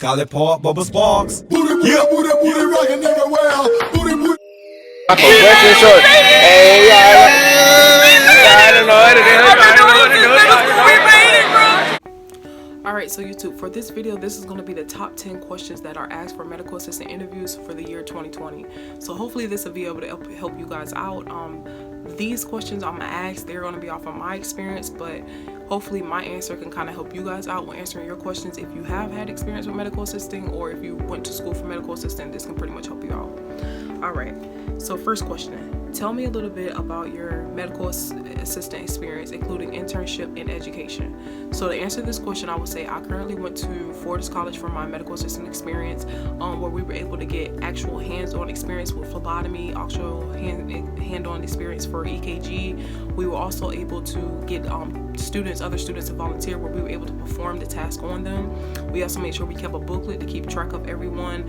Call it Park Bubba Sparks. Booty, booty, booty, booty, rockin' everywhere. Booty, booty. Hey, I don't know Alright, so YouTube, for this video, this is going to be the top 10 questions that are asked for medical assistant interviews for the year 2020. So hopefully this will be able to help you guys out. These questions I'm going to ask, they're going to be off of my experience, but hopefully my answer can kind of help you guys out when answering your questions. If you have had experience with medical assisting, or if you went to school for medical assistant, this can pretty much help you out. Alright, so first question. Tell me a little bit about your medical assistant experience, including internship and education. So to answer this question, I would say I currently went to Fortis College for my medical assistant experience, where we were able to get actual hands-on experience with phlebotomy, actual hand-on experience for EKG. We were also able to get other students to volunteer, where we were able to perform the task on them. We also made sure we kept a booklet to keep track of everyone,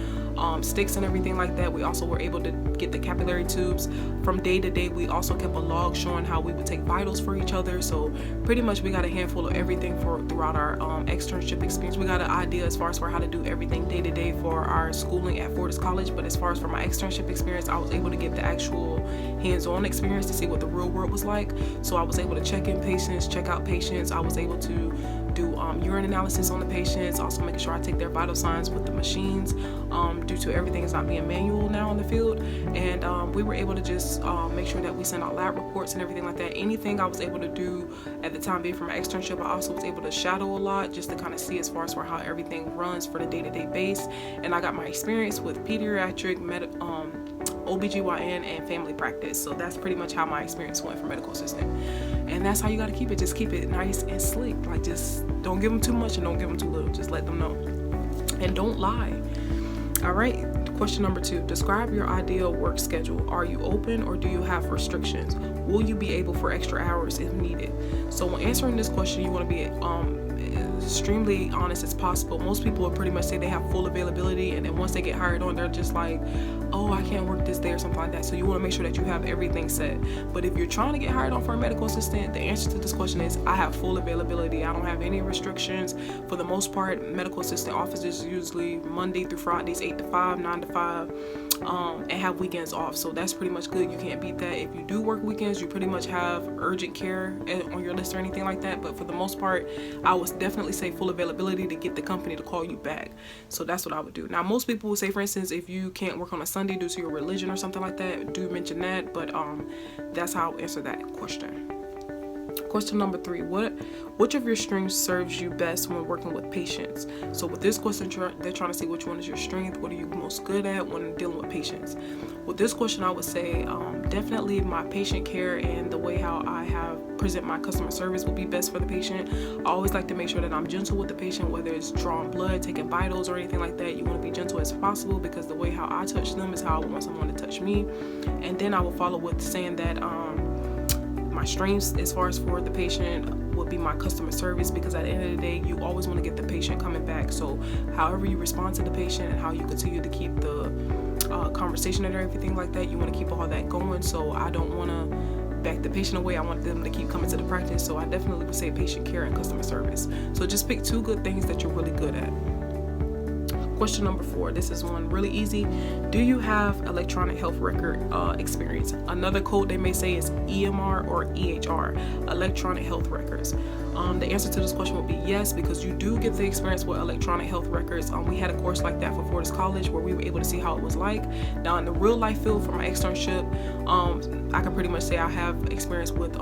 sticks and everything like that. We also were able to get the capillary tubes. From day to day, we also kept a log showing how we would take vitals for each other. So pretty much we got a handful of everything throughout our externship experience. We got an idea as far as for how to do everything day to day for our schooling at Fortis College. But as far as for my externship experience, I was able to get the actual hands-on experience to see what the real world was like. So I was able to check in patients, check out patients. I was able to do urine analysis on the patients, also making sure I take their vital signs with the machines, due to everything is not being manual now in the field. And we were able to just make sure that we sent out lab reports and everything like that. Anything I was able to do at the time being for my externship, I also was able to shadow a lot just to kind of see as far as for how everything runs for the day-to-day base. And I got my experience with pediatric, OBGYN, and family practice. So that's pretty much how my experience went for medical assistant. And that's how you got to keep it. Just keep it nice and slick. Like, just don't give them too much and don't give them too little. Just let them know. And don't lie. All right. Question number 2. Describe your ideal work schedule. Are you open or do you have restrictions? Will you be able for extra hours if needed? So when answering this question, you want to be extremely honest as possible. Most people will pretty much say they have full availability, and then once they get hired on, they're just like, oh, I can't work this day or something like that. So you want to make sure that you have everything set. But if you're trying to get hired on for a medical assistant, the answer to this question is I have full availability. I don't have any restrictions. For the most part, medical assistant offices usually Monday through Fridays, 8 to 5, 9 to 5, and have weekends off. So that's pretty much good. You can't beat that. If you do work weekends, you pretty much have urgent care on your list or anything like that. But for the most part, I would definitely say full availability to get the company to call you back. So that's what I would do. Now, most people would say, for instance, if you can't work on a Sunday due to your religion or something like that, do mention that. But that's how I'll answer that question. Question number 3, which of your strengths serves you best when working with patients? So with this question, they're trying to see which one is your strength, what are you most good at when dealing with patients. With this question, I would say definitely my patient care and the way how I present my customer service will be best for the patient. I always like to make sure that I'm gentle with the patient, whether it's drawing blood, taking vitals, or anything like that. You want to be gentle as possible, because the way how I touch them is how I want someone to touch me. And then I will follow with saying that my strengths as far as for the patient would be my customer service, because at the end of the day, you always want to get the patient coming back. So however you respond to the patient and how you continue to keep the conversation and everything like that, you want to keep all that going. So I don't want to back the patient away. I want them to keep coming to the practice. So I definitely would say patient care and customer service. So just pick 2 good things that you're really good at. Question number 4, this is one really easy. Do you have electronic health record experience? Another code they may say is EMR or EHR, electronic health records. The answer to this question would be yes, because you do get the experience with electronic health records. We had a course like that for Fortis College where we were able to see how it was like. Now in the real life field for my externship, I can pretty much say I have experience with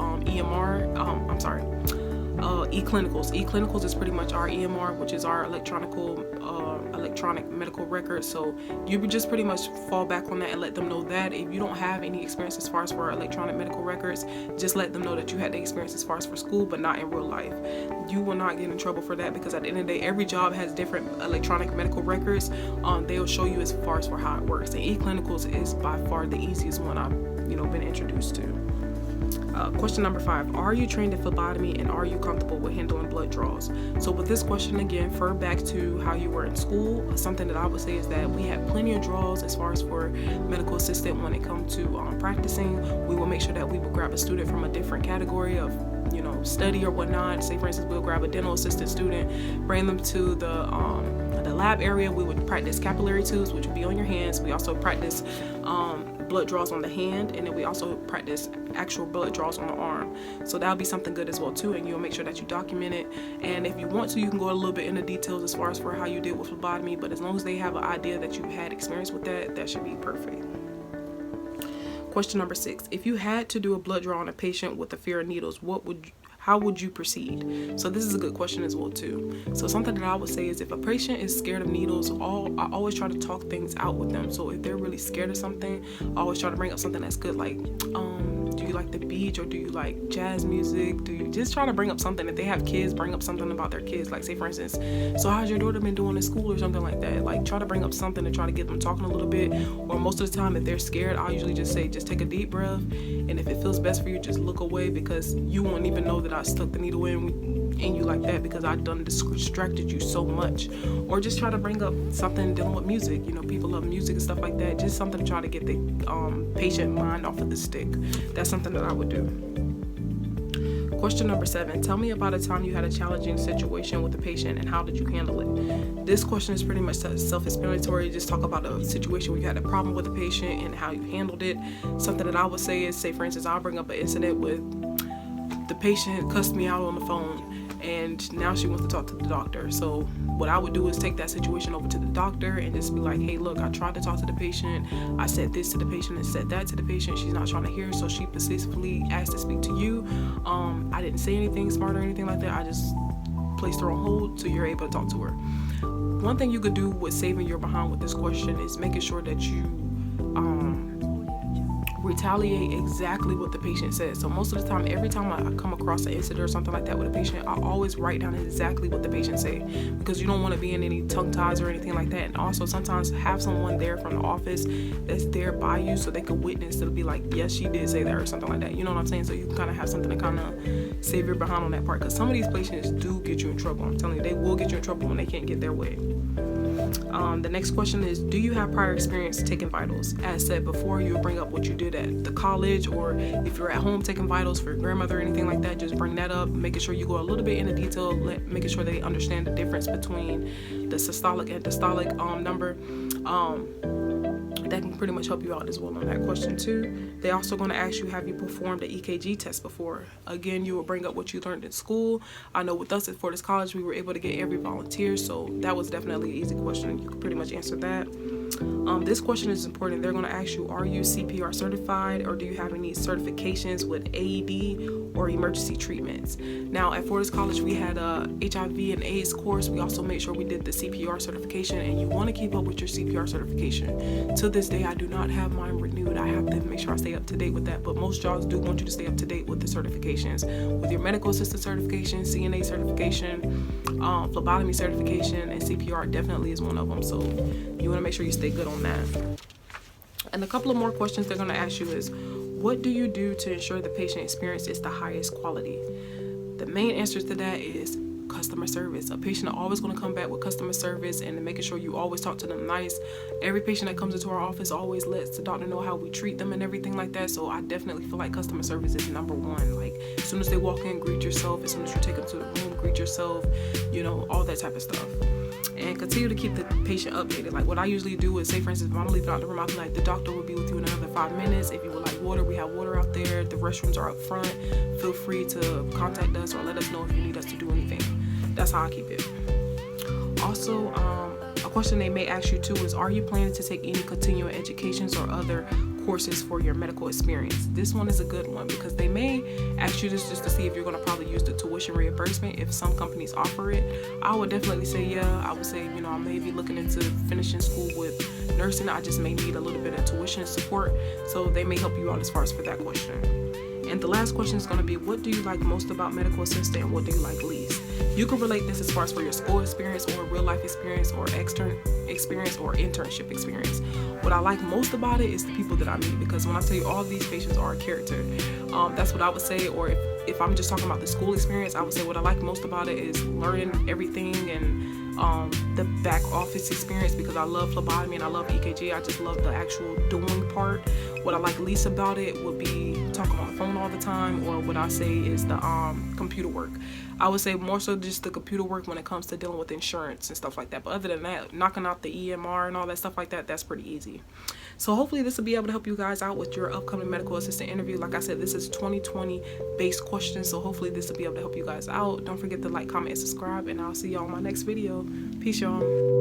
e-clinicals. E-clinicals is pretty much our EMR, which is our electronic medical record. So you would just pretty much fall back on that and let them know that. If you don't have any experience as far as for electronic medical records, just let them know that you had the experience as far as for school, but not in real life. You will not get in trouble for that, because at the end of the day, every job has different electronic medical records. They'll show you as far as for how it works. And e-clinicals is by far the easiest one I've been introduced to. Question number 5, are you trained in phlebotomy and are you comfortable with handling blood draws? So with this question, again, refer back to how you were in school. Something that I would say is that we had plenty of draws as far as for medical assistant when it comes to practicing. We will make sure that we will grab a student from a different category of study or whatnot. Say for instance, we'll grab a dental assistant student, bring them to the lab area, we would practice capillary tubes, which would be on your hands. We also practice blood draws on the hand, and then we also practice actual blood draws on the arm. So that'll be something good as well too, and you'll make sure that you document it. And if you want to, you can go a little bit into details as far as for how you did with phlebotomy, but as long as they have an idea that you've had experience with that, that should be perfect. Question number 6. If you had to do a blood draw on a patient with a fear of needles, how would you proceed? So this is a good question as well too. So something that I would say is, if a patient is scared of needles, I always try to talk things out with them. So if they're really scared of something, I always try to bring up something that's good, like do you like the beach, or do you like jazz music? Do you just try to bring up something? If they have kids, bring up something about their kids, like say for instance, so how's your daughter been doing in school or something like that. Like try to bring up something to try to get them talking a little bit. Or most of the time if they're scared, I'll usually just say, just take a deep breath, and if it feels best for you, just look away, because you won't even know that I stuck the needle in you like that, because I've done distracted you so much. Or just try to bring up something dealing with music. You know, people love music and stuff like that. Just something to try to get the patient mind off of the stick. That's something that I would do. Question number 7. Tell me about a time you had a challenging situation with a patient and how did you handle it? This question is pretty much self-explanatory. Just talk about a situation where you had a problem with a patient and how you handled it. Something that I would say is, say for instance, I'll bring up an incident with the patient cussed me out on the phone, and now she wants to talk to the doctor. So what I would do is take that situation over to the doctor and just be like, hey, look, I tried to talk to the patient. I said this to the patient and said that to the patient. She's not trying to hear, so she persistently asked to speak to you. I didn't say anything smart or anything like that. I just placed her on hold so you're able to talk to her. One thing you could do with saving your behind with this question is making sure that you retaliate exactly what the patient says. So most of the time, every time I come across an incident or something like that with a patient, I always write down exactly what the patient said, because you don't want to be in any tongue ties or anything like that. And also sometimes have someone there from the office that's there by you so they can witness. It'll be like, yes, she did say that or something like that. You know what I'm saying? So you can kind of have something to kind of save your behind on that part, because some of these patients do get you in trouble. I'm telling you, they will get you in trouble when they can't get their way. The next question is, do you have prior experience taking vitals? As said before, you'll bring up what you did at the college, or if you're at home taking vitals for your grandmother or anything like that, just bring that up, making sure you go a little bit into detail, making sure they understand the difference between the systolic and diastolic number. That can pretty much help you out as well on that question too. They're also going to ask you, have you performed an EKG test before? Again, you will bring up what you learned in school. I know with us at Fortis College, we were able to get every volunteer, so that was definitely an easy question. You could pretty much answer that. This question is important. They're going to ask you, are you CPR certified, or do you have any certifications with AED or emergency treatments? Now at Fortis College, we had a HIV and AIDS course. We also made sure we did the CPR certification, and you want to keep up with your CPR certification. To this day, I do not have mine renewed. I have to make sure I stay up to date with that, but most jobs do want you to stay up to date with the certifications, with your medical assistant certification, CNA certification, phlebotomy certification, and CPR definitely is one of them. So you want to make sure you stay good on that. And a couple of more questions they're going to ask you is, what do you do to ensure the patient experience is the highest quality? The main answer to that is customer service. A patient are always going to come back with customer service, and making sure you always talk to them nice. Every patient that comes into our office always lets the doctor know how we treat them and everything like that. So I definitely feel like customer service is number one. Like as soon as they walk in, greet yourself. As soon as you take them to the room, greet yourself. You know, all that type of stuff. And continue to keep the patient updated. Like what I usually do is, say for instance, if I'm leaving out the room, I'll be like, the doctor will be with you in another 5 minutes. If you would like water, we have water out there. The restrooms are up front. Feel free to contact us or let us know if you need us to do anything. That's how I keep it. Also, a question they may ask you too is, are you planning to take any continuing educations or other courses for your medical experience? This one is a good one, because they may ask you this just to see if you're going to probably use the tuition reimbursement. If some companies offer it, I would definitely say yeah. I would say, you know, I may be looking into finishing school with nursing. I just may need a little bit of tuition support, so they may help you out as far as for that question. And the last question is going to be, what do you like most about medical assistant and what do you like least? You can relate this as far as for your school experience or real life experience or extern experience or internship experience. What I like most about it is the people that I meet, because when I tell you all of these patients are a character, that's what I would say. Or if I'm just talking about the school experience, I would say what I like most about it is learning everything and the back office experience, because I love phlebotomy and I love EKG. I just love the actual doing part. What I like least about it would be talking on the phone all the time, or what I say is the computer work. I would say more so just the computer work when it comes to dealing with insurance and stuff like that. But other than that, knocking out the EMR and all that stuff like that, that's pretty easy. So hopefully this will be able to help you guys out with your upcoming medical assistant interview. Like I said, this is 2020 based questions, so hopefully this will be able to help you guys out. Don't forget to like, comment, and subscribe, and I'll see y'all in my next video. Peace, y'all.